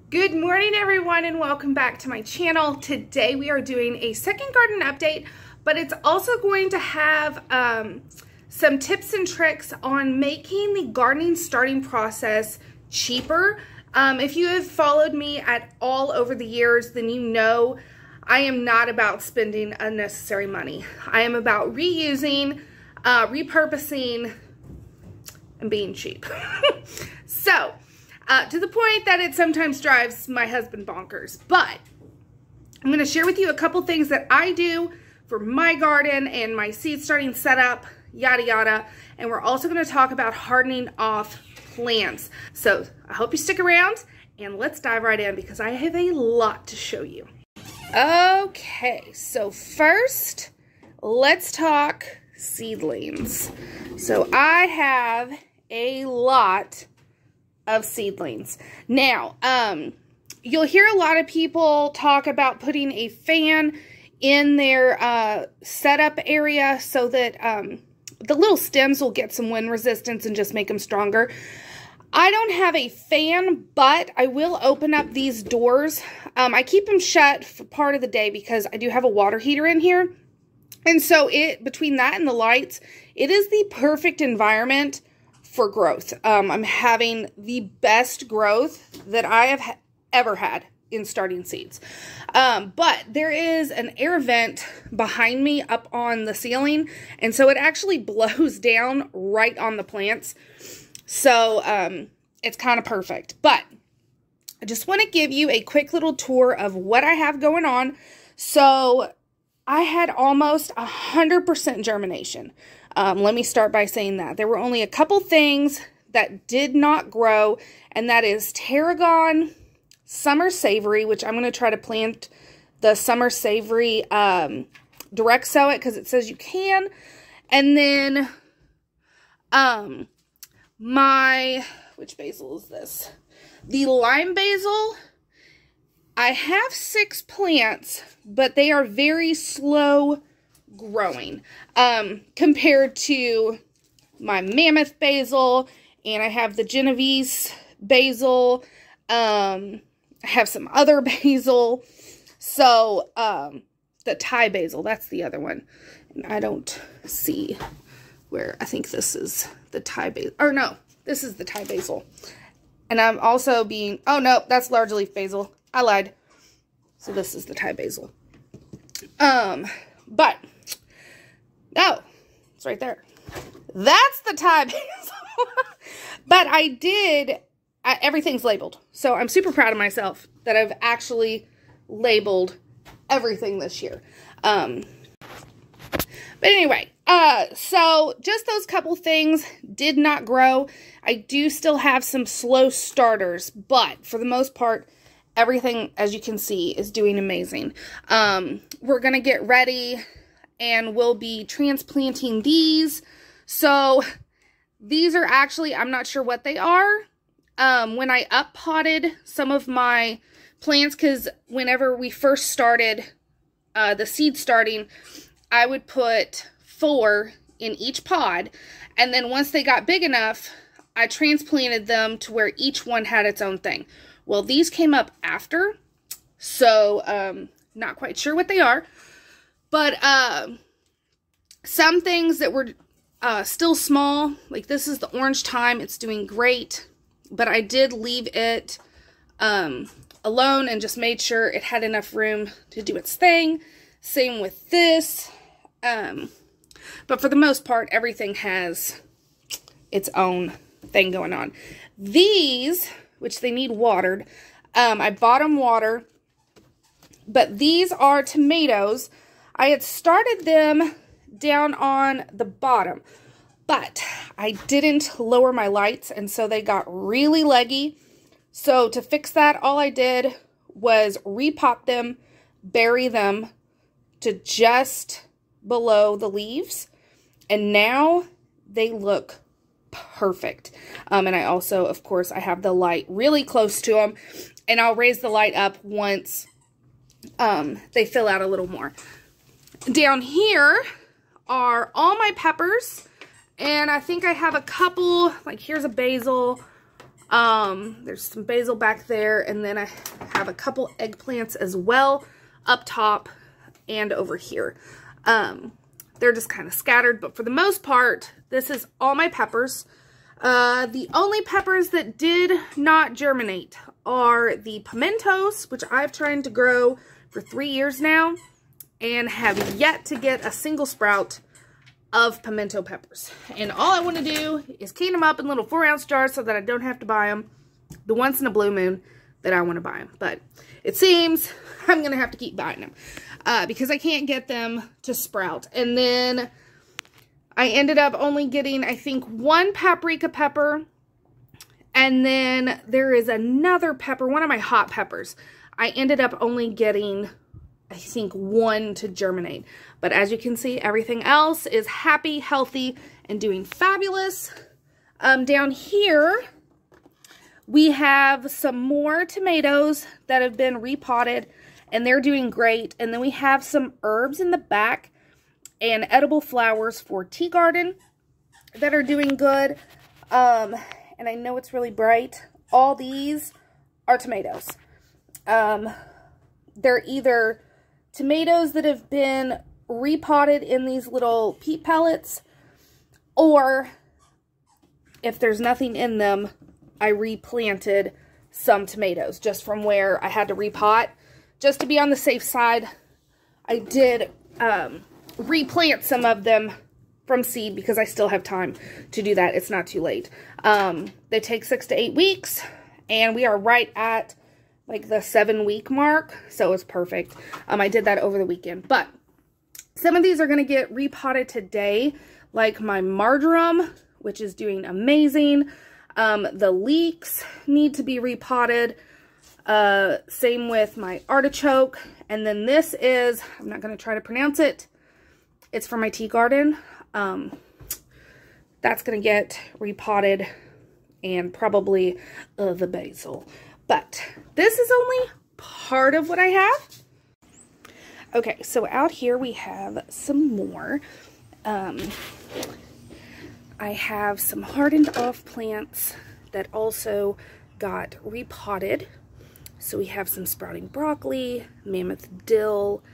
Good morning everyone and welcome back to my channel. Today we are doing a second garden update, but it's also going to have some tips and tricks on making the gardening starting process cheaper. If you have followed me at all over the years, then you know I am not about spending unnecessary money. I am about reusing, repurposing, and being cheap. So, to the point that it sometimes drives my husband bonkers. But I'm going to share with you a couple things that I do for my garden and my seed starting setup, yada yada. And we're also going to talk about hardening off plants. So I hope you stick around and let's dive right in because I have a lot to show you. Okay, so first let's talk seedlings. So I have a lot of seedlings. Now, you'll hear a lot of people talk about putting a fan in their setup area so that the little stems will get some wind resistance and just make them stronger. I don't have a fan, but I will open up these doors. I keep them shut for part of the day because I do have a water heater in here. And so between that and the lights, it is the perfect environment for growth. I'm having the best growth that I have ever had in starting seeds. But there is an air vent behind me up on the ceiling, and so it actually blows down right on the plants. So it's kind of perfect. But I just want to give you a quick little tour of what I have going on. So I had almost 100% germination. Let me start by saying that. There were only a couple things that did not grow, and that is tarragon, summer savory, which I'm going to try to plant the summer savory direct sow it because it says you can. And then which basil is this? The lime basil. I have 6 plants, but they are very slow growing compared to my mammoth basil, and I have the Genovese basil. I have some other basil. So the Thai basil, that's the other one. And I don't see where, I think this is the Thai basil, or no, this is the Thai basil. And I'm also being, oh no, that's large leaf basil. I lied. So this is the Thai basil. But no, it's right there. That's the Thai basil. But everything's labeled. So I'm super proud of myself that I've actually labeled everything this year. But anyway, so just those couple things did not grow. I do still have some slow starters, but for the most part, everything, as you can see, is doing amazing. We're going to get ready and we'll be transplanting these. So these are actually, I'm not sure what they are. When I up-potted some of my plants, because whenever we first started the seed starting, I would put 4 in each pod. And then once they got big enough, I transplanted them to where each one had its own thing. Well, these came up after, so not quite sure what they are. But some things that were still small, like this is the orange thyme, it's doing great. But I did leave it alone and just made sure it had enough room to do its thing. Same with this. But for the most part, everything has its own thing going on. These, which they need watered, I bought them water. But these are tomatoes. I had started them down on the bottom, but I didn't lower my lights, and so they got really leggy. So to fix that, all I did was repot them, bury them to just below the leaves, and now they look perfect. And I also, of course, I have the light really close to them, and I'll raise the light up once they fill out a little more. Down here are all my peppers, and I think I have a couple, like here's a basil, There's some basil back there, and then I have a couple eggplants as well up top and over here. They're just kind of scattered, but for the most part, this is all my peppers. The only peppers that did not germinate are the pimentos, which I've tried to grow for 3 years now and have yet to get a single sprout of pimento peppers. And all I want to do is clean them up in little 4-ounce jars so that I don't have to buy them the once in a blue moon that I want to buy them. But it seems I'm going to have to keep buying them because I can't get them to sprout. And then I ended up only getting, I think, 1 paprika pepper. And then there is another pepper, one of my hot peppers. I ended up only getting, I think, 1 to germinate. But as you can see, everything else is happy, healthy, and doing fabulous. Down here, we have some more tomatoes that have been repotted, and they're doing great. And then we have some herbs in the back and edible flowers for tea garden that are doing good. And I know it's really bright. All these are tomatoes. They're either tomatoes that have been repotted in these little peat pellets, or if there's nothing in them, I replanted some tomatoes just from where I had to repot. Just to be on the safe side, I did replant some of them from seed because I still have time to do that. It's not too late. They take 6 to 8 weeks, and we are right at like the 7-week mark, so it's perfect. I did that over the weekend, but some of these are going to get repotted today, like my marjoram, which is doing amazing. The leeks need to be repotted. Same with my artichoke. And then this is, I'm not going to try to pronounce it. It's for my tea garden. That's going to get repotted, and probably the basil. But this is only part of what I have. Okay, so out here we have some more. I have some hardened off plants that also got repotted. So we have some sprouting broccoli, mammoth dill.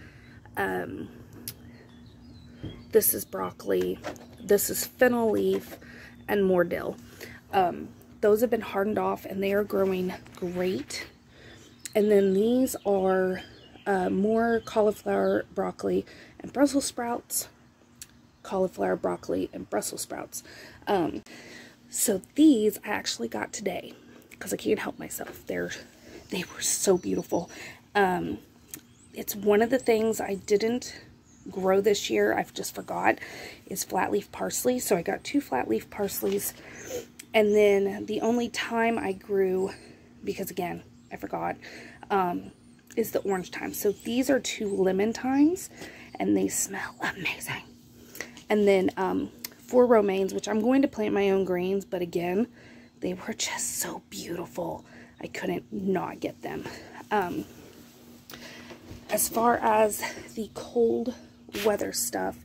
This is broccoli. This is fennel leaf, and more dill. Those have been hardened off, and they are growing great. And then these are more cauliflower, broccoli, and Brussels sprouts. Cauliflower, broccoli, and Brussels sprouts. So these I actually got today because I can't help myself. They were so beautiful. It's one of the things I didn't grow this year, I've just forgot, is flat leaf parsley. So I got 2 flat leaf parsleys. And then the only time I grew, because again, I forgot, is the orange thyme. So these are 2 lemon thymes, and they smell amazing. And then 4 romaines, which I'm going to plant my own greens, but again, they were just so beautiful. I couldn't not get them. As far as the cold weather stuff,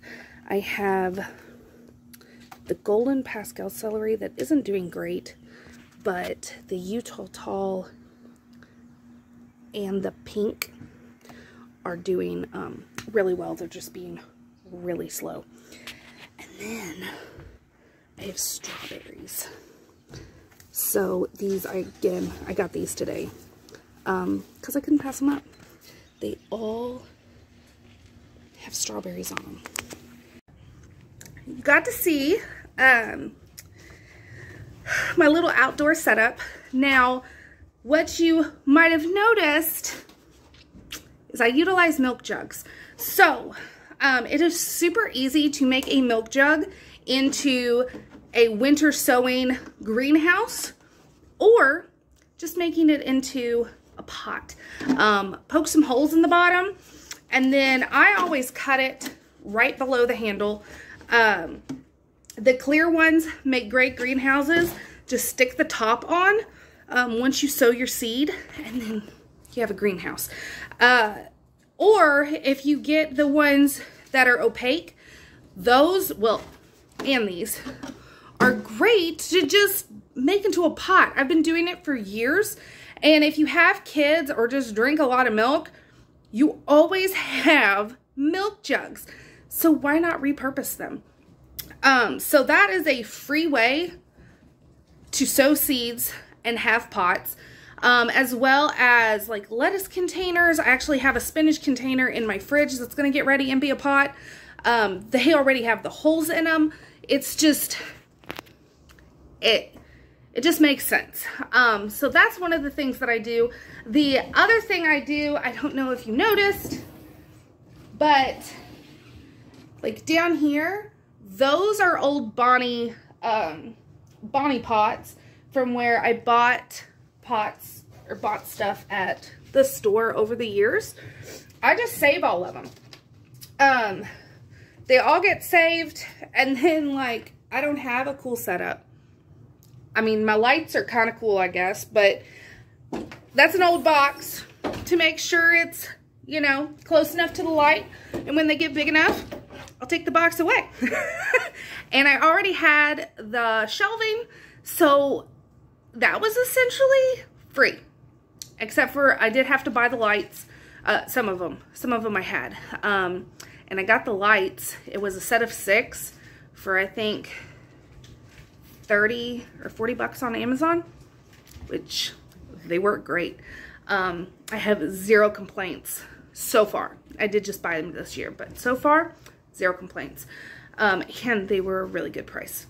I have the golden Pascal celery that isn't doing great, but the Utah tall and the pink are doing really well. They're just being really slow. And then I have strawberries. So these, I got these today because I couldn't pass them up. They all have strawberries on them. You got to see my little outdoor setup. Now, what you might have noticed is I utilize milk jugs. So, it is super easy to make a milk jug into a winter sowing greenhouse, or just making it into a pot. Poke some holes in the bottom, and then I always cut it right below the handle. The clear ones make great greenhouses. Just stick the top on once you sow your seed, and then you have a greenhouse. Or if you get the ones that are opaque, those, well, and these are great to just make into a pot. I've been doing it for years. And if you have kids or just drink a lot of milk, you always have milk jugs. So why not repurpose them? So that is a free way to sow seeds and have pots, as well as like lettuce containers. I actually have a spinach container in my fridge that's going to get ready and be a pot. They already have the holes in them. It's just, it just makes sense. So that's one of the things that I do. The other thing I do, I don't know if you noticed, but like down here, those are old Bonnie pots from where I bought pots or bought stuff at the store over the years. I just save all of them. They all get saved, and then like I don't have a cool setup. I mean, my lights are kind of cool, I guess, but that's an old box to make sure it's, you know, close enough to the light. And when they get big enough, I'll take the box away. And I already had the shelving, so that was essentially free. Except for I did have to buy the lights, some of them I had. And I got the lights. It was a set of 6 for, I think, 30 or 40 bucks on Amazon, which they work great. I have 0 complaints so far. I did just buy them this year, but so far, 0 complaints. And they were a really good price.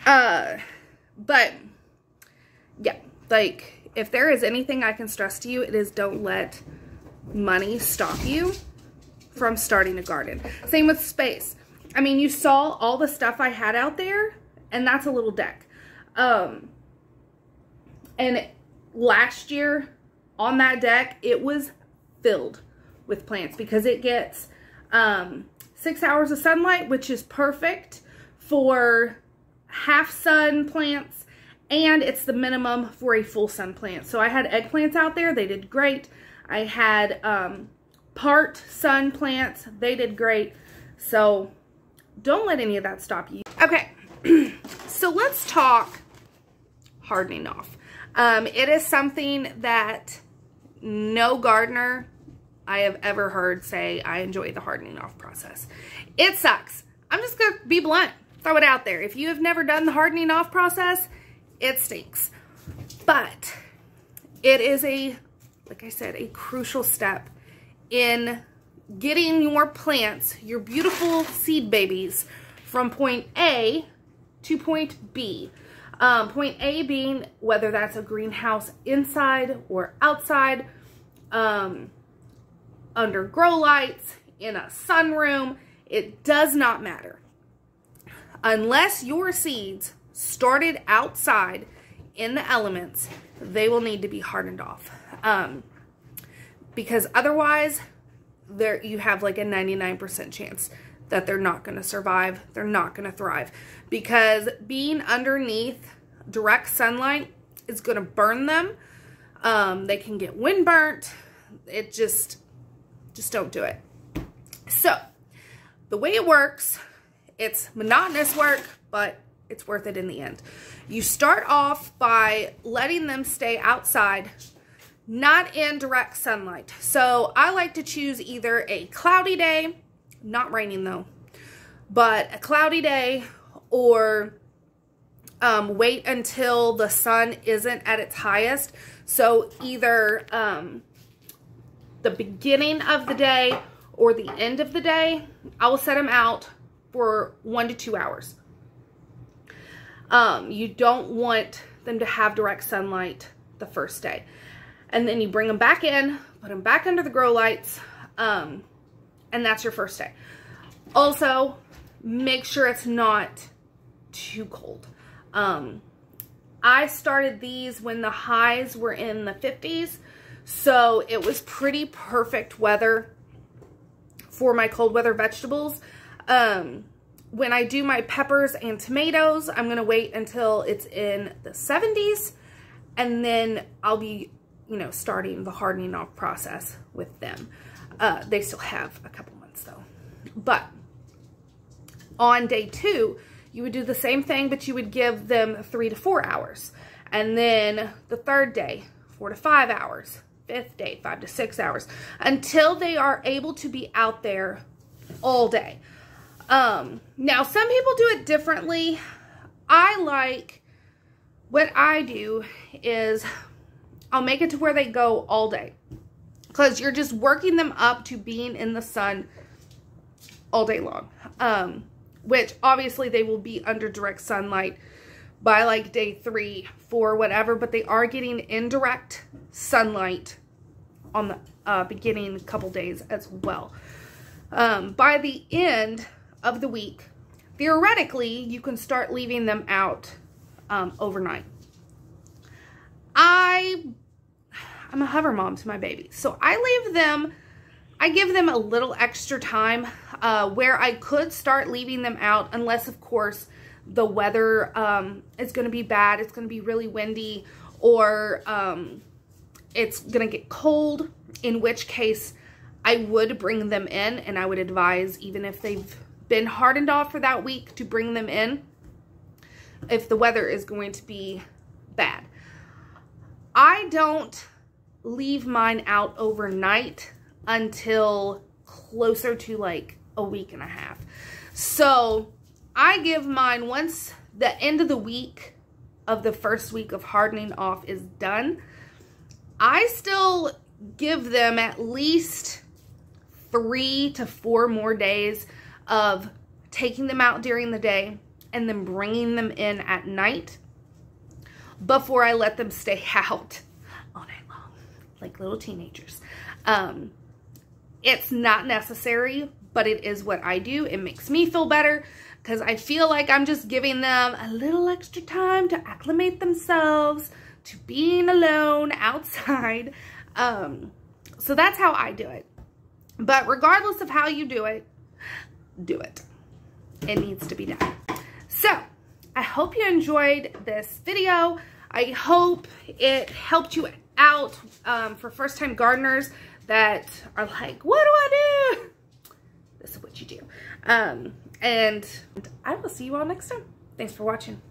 But yeah, like if there is anything I can stress to you, it is don't let money stop you from starting a garden. Same with space. I mean, you saw all the stuff I had out there, and that's a little deck. And last year on that deck, it was filled with plants because it gets 6 hours of sunlight, which is perfect for half sun plants, and it's the minimum for a full sun plant. So I had eggplants out there. They did great. I had part sun plants. They did great. So don't let any of that stop you. Okay. So let's talk hardening off. It is something that no gardener I have ever heard say, I enjoy the hardening off process. It sucks. I'm just going to be blunt. Throw it out there. If you have never done the hardening off process, it stinks. But it is like I said, a crucial step in getting your plants, your beautiful seed babies, from point A to point B. Point A being whether that's a greenhouse inside or outside, under grow lights, in a sunroom, it does not matter. Unless your seeds started outside in the elements, they will need to be hardened off. Because otherwise, you have like a 99% chance that they're not going to survive. They're not going to thrive. Because being underneath direct sunlight is going to burn them. They can get wind burnt. It just don't do it. So, the way it works, it's monotonous work, but it's worth it in the end. You start off by letting them stay outside, not in direct sunlight. So I like to choose either a cloudy day, not raining though, but a cloudy day, or wait until the sun isn't at its highest. So either the beginning of the day or the end of the day, I will set them out for 1 to 2 hours. You don't want them to have direct sunlight the first day. And then you bring them back in, put them back under the grow lights, and that's your first day. Also, make sure it's not too cold. I started these when the highs were in the 50s, so it was pretty perfect weather for my cold weather vegetables. When I do my peppers and tomatoes, I'm going to wait until it's in the 70s, and then I'll be, you know, starting the hardening off process with them. They still have a couple months though. But on day 2, you would do the same thing, but you would give them 3 to 4 hours. And then the third day, 4 to 5 hours. Fifth day, 5 to 6 hours, until they are able to be out there all day. Now, some people do it differently. What I do is I'll make it to where they go all day, because you're just working them up to being in the sun all day long. Which obviously they will be under direct sunlight by like day 3, 4, whatever, but they are getting indirect sunlight on the beginning couple days as well. By the end of the week, theoretically, you can start leaving them out overnight. I'm a hover mom to my baby, so I give them a little extra time where I could start leaving them out, unless, of course, the weather is going to be bad. It's going to be really windy, or it's going to get cold, in which case I would bring them in, and I would advise, even if they've been hardened off for that week, to bring them in if the weather is going to be bad. I don't leave mine out overnight until closer to like a week and a half. So I give mine, once the end of the week of the first week of hardening off is done, I still give them at least 3 to 4 more days of taking them out during the day and then bringing them in at night before I let them stay out all night long, like little teenagers. It's not necessary, but it is what I do. It makes me feel better, because I feel like I'm just giving them a little extra time to acclimate themselves to being alone outside. So that's how I do it. But regardless of how you do it, do it. It needs to be done. So I hope you enjoyed this video. I hope it helped you out for first-time gardeners that are like, what do I do? This is what you do. And I will see you all next time. Thanks for watching.